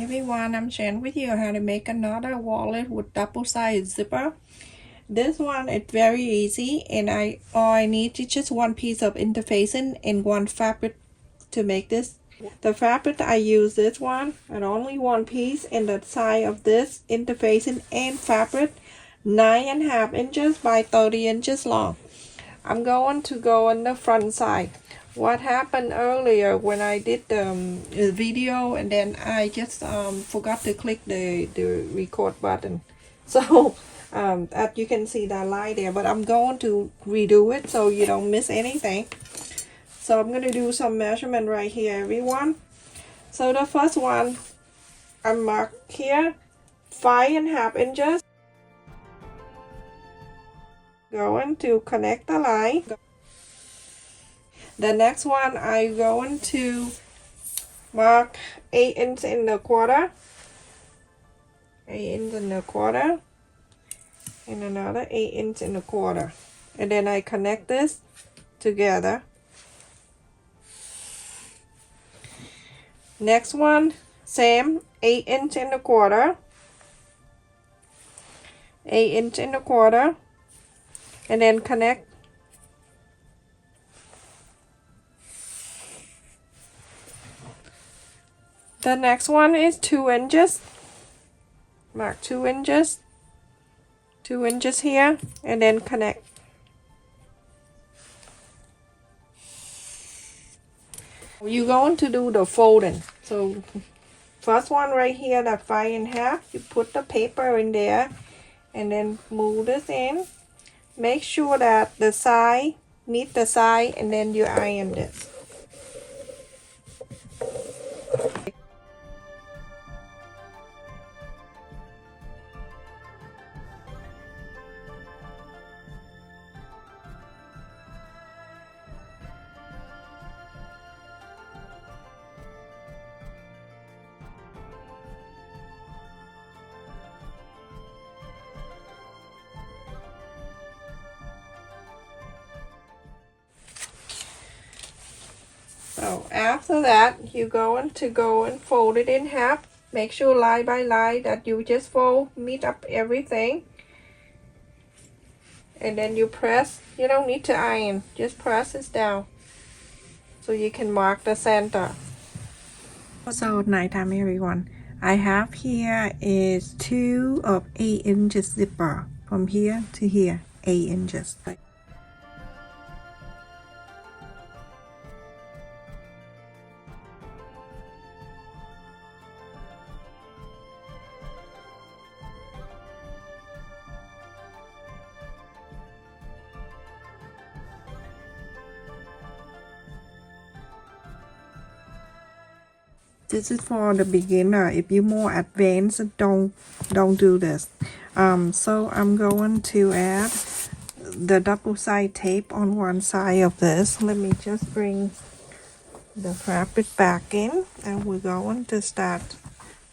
everyone, I'm sharing with you how to make another wallet with double-sided zipper. This one is very easy, and all I need is just one piece of interfacing and one fabric to make this. The fabric I use this one and only one piece, and the size of this interfacing and fabric 9.5 inches by 30 inches long. I'm going to go on the front side. What happened earlier when I did the video, and then I just forgot to click the record button. So as you can see that line there, but I'm going to redo it so you don't miss anything. So I'm going to do some measurement right here, everyone. So the first one, I marked here 5.5 inches. Going to connect the line. The next one, I'm going to mark 8 inches in the quarter. 8 inches in the quarter. And another 8 inches in the quarter. And then I connect this together. Next one, same, 8 inches in the quarter. 8 inches in the quarter. And then connect. The next one is 2 inches. Mark 2 inches. 2 inches here, and then connect. You're going to do the folding. So first one right here, that 5.5, you put the paper in there and then move this in. Make sure that the side meet the side, and then you iron this. So after that, you're going to go and fold it in half. Make sure line by line that you just fold, meet up everything. And then you press. You don't need to iron, just press this down so you can mark the center. So nighttime, everyone. I have here is 2 of 8 inches zipper from here to here, 8 inches. This is for the beginner. If you're more advanced, don't do this. So I'm going to add the double side tape on one side of this. Let me just bring the fabric back in, and we're going to start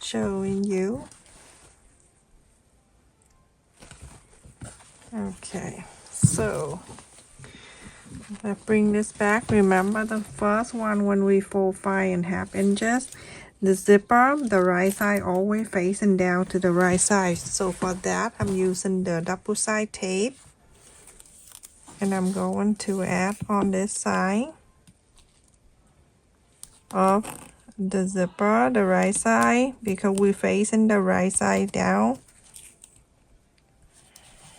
showing you. Okay, so let's bring this back. Remember the first one when we fold 5.5 inches, the zipper, the right side always facing down to the right side. So for that, I'm using the double side tape, and I'm going to add on this side of the zipper, the right side, because we're facing the right side down.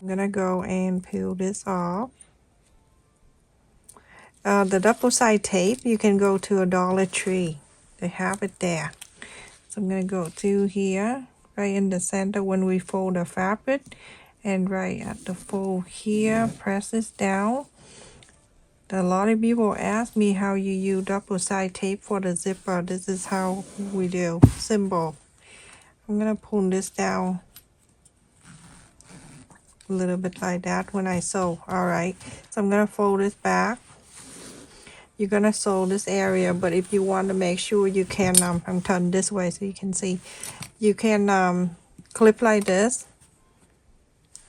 I'm gonna go and peel this off. The double side tape, you can go to a Dollar Tree. They have it there. So I'm going to go to here, right in the center when we fold the fabric. And right at the fold here, press this down. A lot of people ask me how you use double side tape for the zipper. This is how we do. Simple. I'm going to pull this down a little bit like that when I sew. Alright, so I'm going to fold this back. You're gonna sew this area, but if you want to make sure you can, I'm turning this way so you can see, you can clip like this,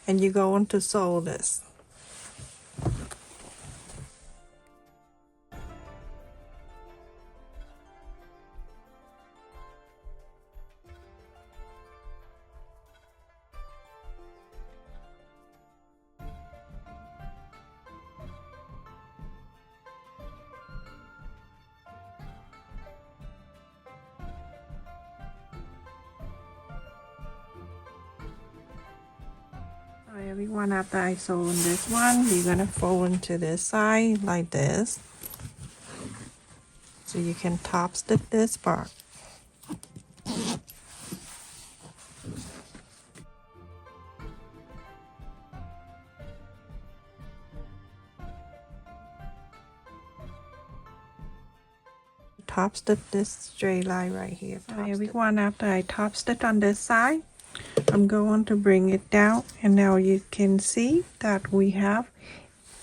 and you're going to sew this. Everyone, after I sew on this one, you're gonna fold into this side like this, so you can top stitch this part. Top stitch this straight line right here. Everyone, after I top stitch on this side, I'm going to bring it down, and now you can see that we have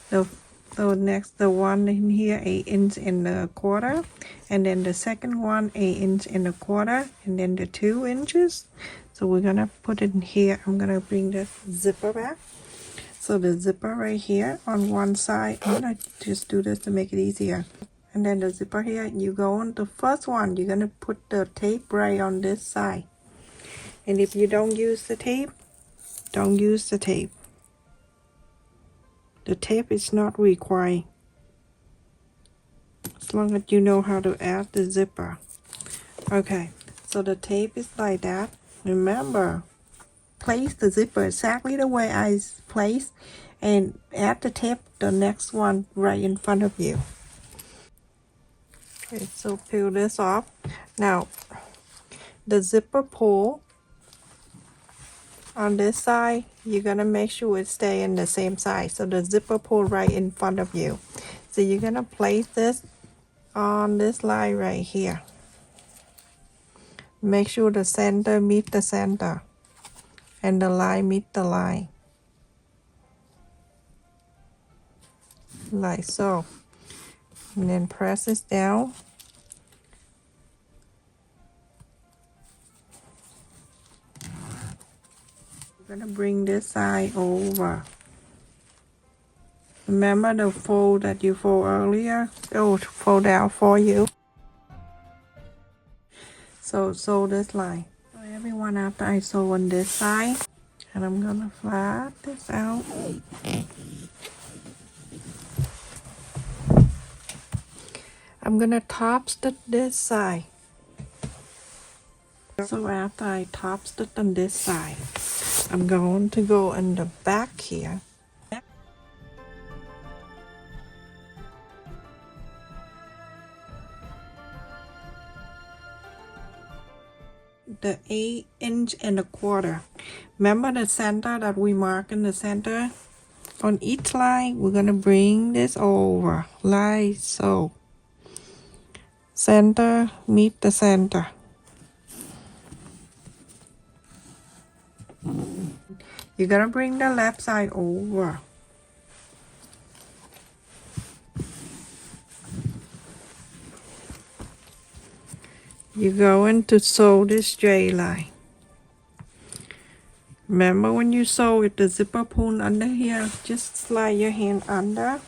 the the one in here 8 inch and a quarter, and then the second one 8 inch and a quarter, and then the 2 inches. So we're gonna put it in here. I'm gonna bring the zipper back. So the zipper right here on one side, I'm gonna just do this to make it easier. And then the zipper here, you go on the first one, you're gonna put the tape right on this side. And if you don't use the tape, don't use the tape. The tape is not required, as long as you know how to add the zipper. Okay, so the tape is like that. Remember, place the zipper exactly the way I placed, and add the tape the next one right in front of you. Okay, so peel this off. Now, the zipper pull on this side, you're gonna make sure it stay in the same size. So the zipper pull right in front of you. So you're gonna place this on this line right here. Make sure the center meet the center and the line meet the line, like so. And then press this down. We're gonna bring this side over. Remember the fold that you fold earlier? Oh, fold out for you. So sew this line. So everyone, after I sew on this side, and I'm gonna flat this out. I'm gonna top stitch this side. So after I top stitch on this side, I'm going to go in the back here. The 8 inch and a quarter. Remember the center that we mark in the center? On each line, we're gonna bring this over, like so. Center meet the center. You're gonna bring the left side over. You're going to sew this straight line. Remember, when you sew with the zipper pull under here, just slide your hand under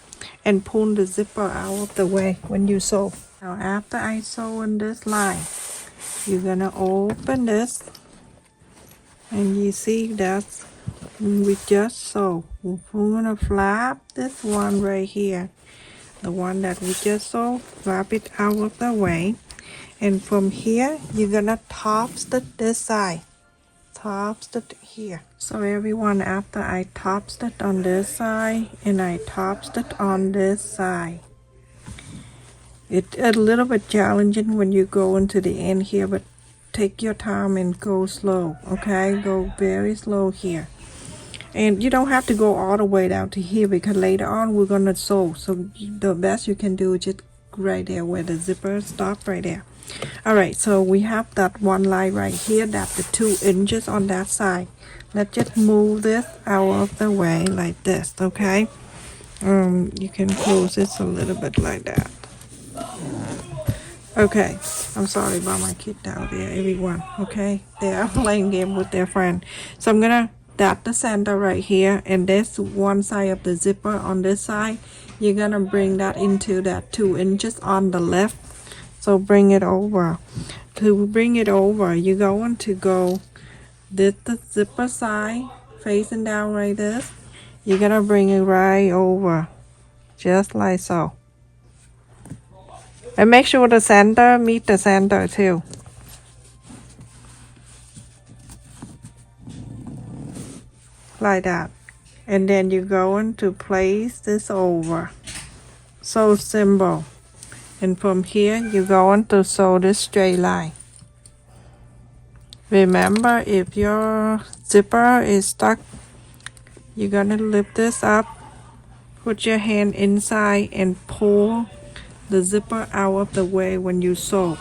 and pull the zipper out of the way when you sew. Now after I sew in this line, you're gonna open this, and you see that's we just sew. We're gonna flap this one right here, the one that we just sew, flap it out of the way. And from here, you're gonna top stitch this side. Top stitch here. So everyone, after I top stitch on this side and I top stitch on this side, it's a little bit challenging when you go into the end here, but take your time and go slow, okay? Go very slow here. And you don't have to go all the way down to here, because later on we're gonna sew. So the best you can do is just right there where the zipper stops, right there. Alright, so we have that one line right here, that's the 2 inches on that side. Let's just move this out of the way like this, okay? You can close this a little bit like that. Okay, I'm sorry about my kid down there, everyone, okay? They are playing game with their friend. So I'm gonna dot the center right here, and this one side of the zipper on this side, you're gonna bring that into that 2 inches on the left. So bring it over. To bring it over, you're going to go this the zipper side facing down like this. You're gonna bring it right over, just like so. And make sure the center meet the center too. Like that. And then you're going to place this over. Sew symbol. And from here, you're going to sew this straight line. Remember, if your zipper is stuck, you're gonna lift this up, put your hand inside, and pull the zipper out of the way when you sew.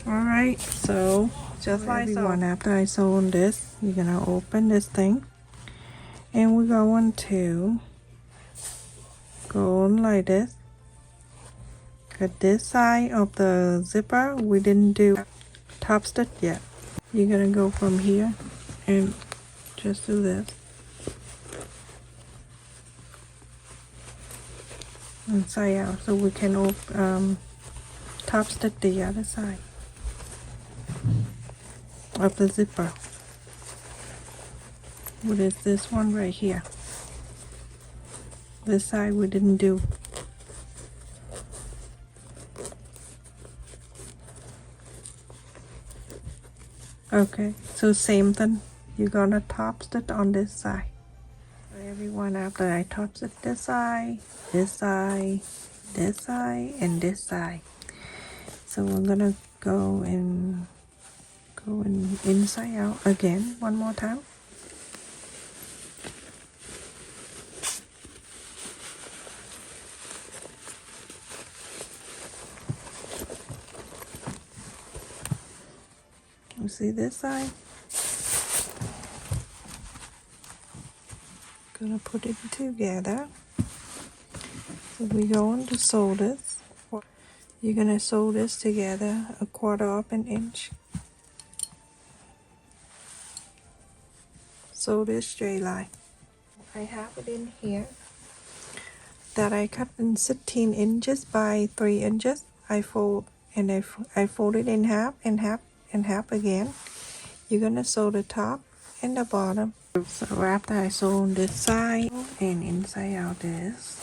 Alright, so just like so. After I sew on this, you're gonna open this thing, and we're going to go on like this. Cut this side of the zipper. We didn't do top stitch yet. You're gonna go from here and just do this. Inside out, so we can top stitch the other side of the zipper. What is this one right here? This side we didn't do. Okay, so same thing. You're gonna top stitch on this side. So everyone, after I top stitch this side, this side, this side, and this side. So we're gonna go in inside out again one more time. You see this side? Gonna put it together. So we're going to sew this. You're gonna sew this together 1/4 of an inch. Sew this straight line. I have it in here that I cut in 16 inches by 3 inches. I fold and I fold it in half and half and half again. You're gonna sew the top and the bottom. So after I sew on this side and inside out this.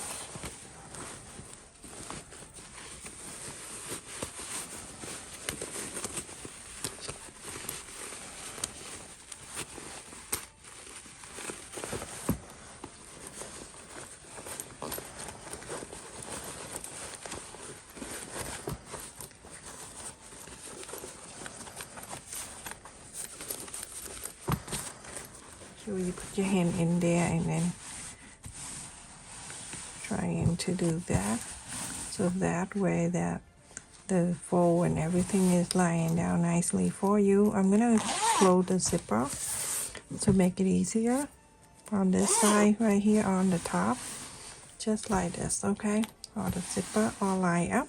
So you put your hand in there and then trying to do that. So that way that the fold and everything is lying down nicely for you. I'm gonna close the zipper to make it easier on this side right here on the top, just like this. Okay, all the zipper all line up.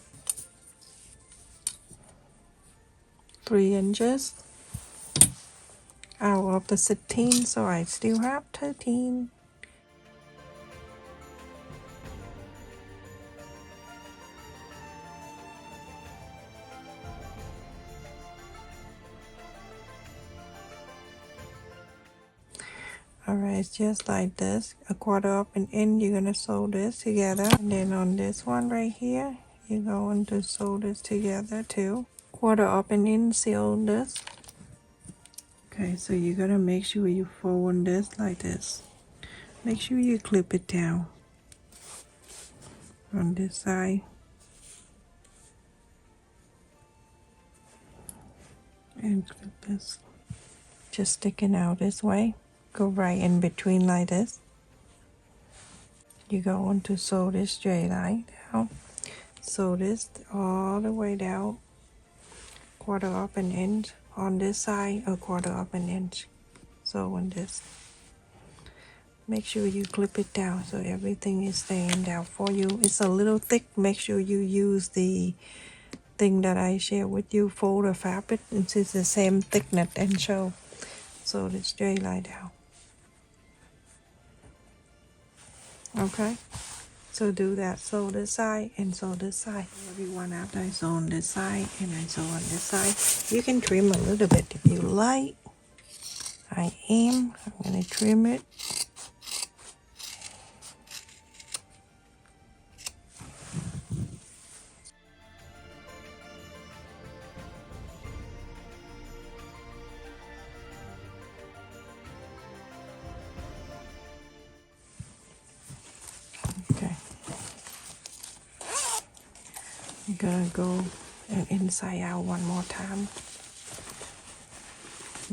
3 inches out of the 16, so I still have 13. Alright, just like this, 1/4 of an inch. You're gonna sew this together, and then on this one right here, you're going to sew this together too. 1/4 of an inch, seal this. Okay, so you're gonna make sure you fold this like this. Make sure you clip it down on this side. And clip this. Just sticking out this way. Go right in between like this. You're going to sew this straight line down. Sew this all the way down. 1/4 of an inch on this side, 1/4 of an inch. So on this. Make sure you clip it down so everything is staying down for you. It's a little thick. Make sure you use the thing that I shared with you, fold the fabric into the same thickness and show. So the straight line down. Okay, so do that. Sew this side and sew this side. Everyone, after I sew on this side and I sew on this side, you can trim a little bit if you like. I'm gonna trim it. gonna go and inside out one more time.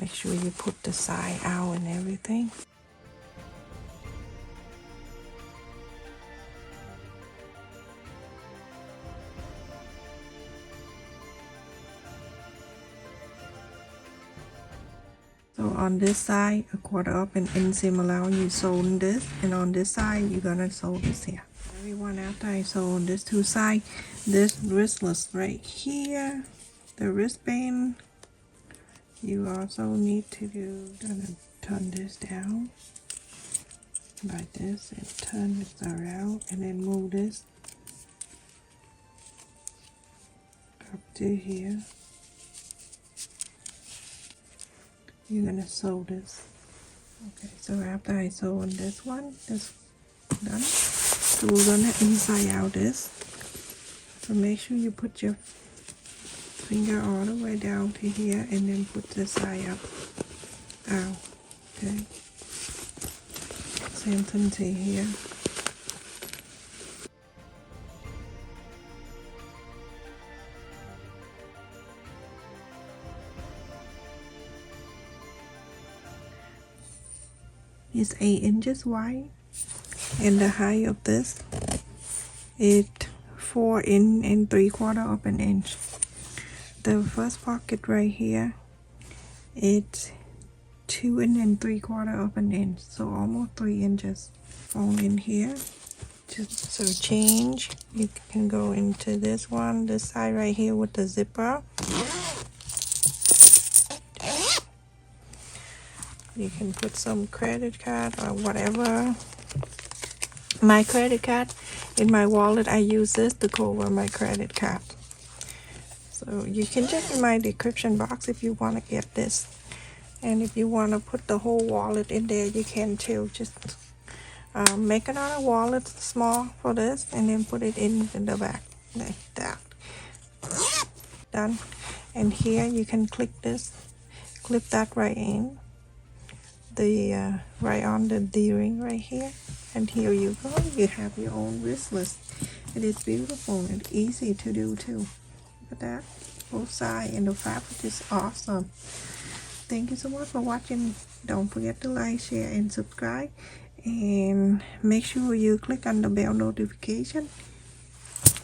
Make sure you put the side out and everything. So on this side, a quarter up and in seam allowance, you sew this, and on this side, you're gonna sew this here. Everyone, after I sew on this two side, this wristless right here, the wristband, you also need to do, gonna turn this down like this and turn this around and then move this up to here. You're gonna sew this. Okay, so after I sew on this one, this done. So we're gonna inside out this. So make sure you put your finger all the way down to here and then put the side up. Out. Okay. Same thing to here. It's 8 inches wide, and the height of this is 4 3/4 of an inch. The first pocket right here, it's 2 3/4 of an inch, so almost 3 inches. All in here. Just so change, you can go into this one, this side right here with the zipper. You can put some credit card or whatever. My credit card in my wallet, I use this to cover my credit card. So you can check in my description box if you want to get this. And if you want to put the whole wallet in there, you can too. Just make another wallet small for this and then put it in the back like that. Done. And here you can click this, clip that right in. The right on the D-ring right here, and here you go, you have your own wristless. It is beautiful and easy to do too. Look at that, both sides, and the fabric is awesome. Thank you so much for watching. Don't forget to like, share, and subscribe, and make sure you click on the bell notification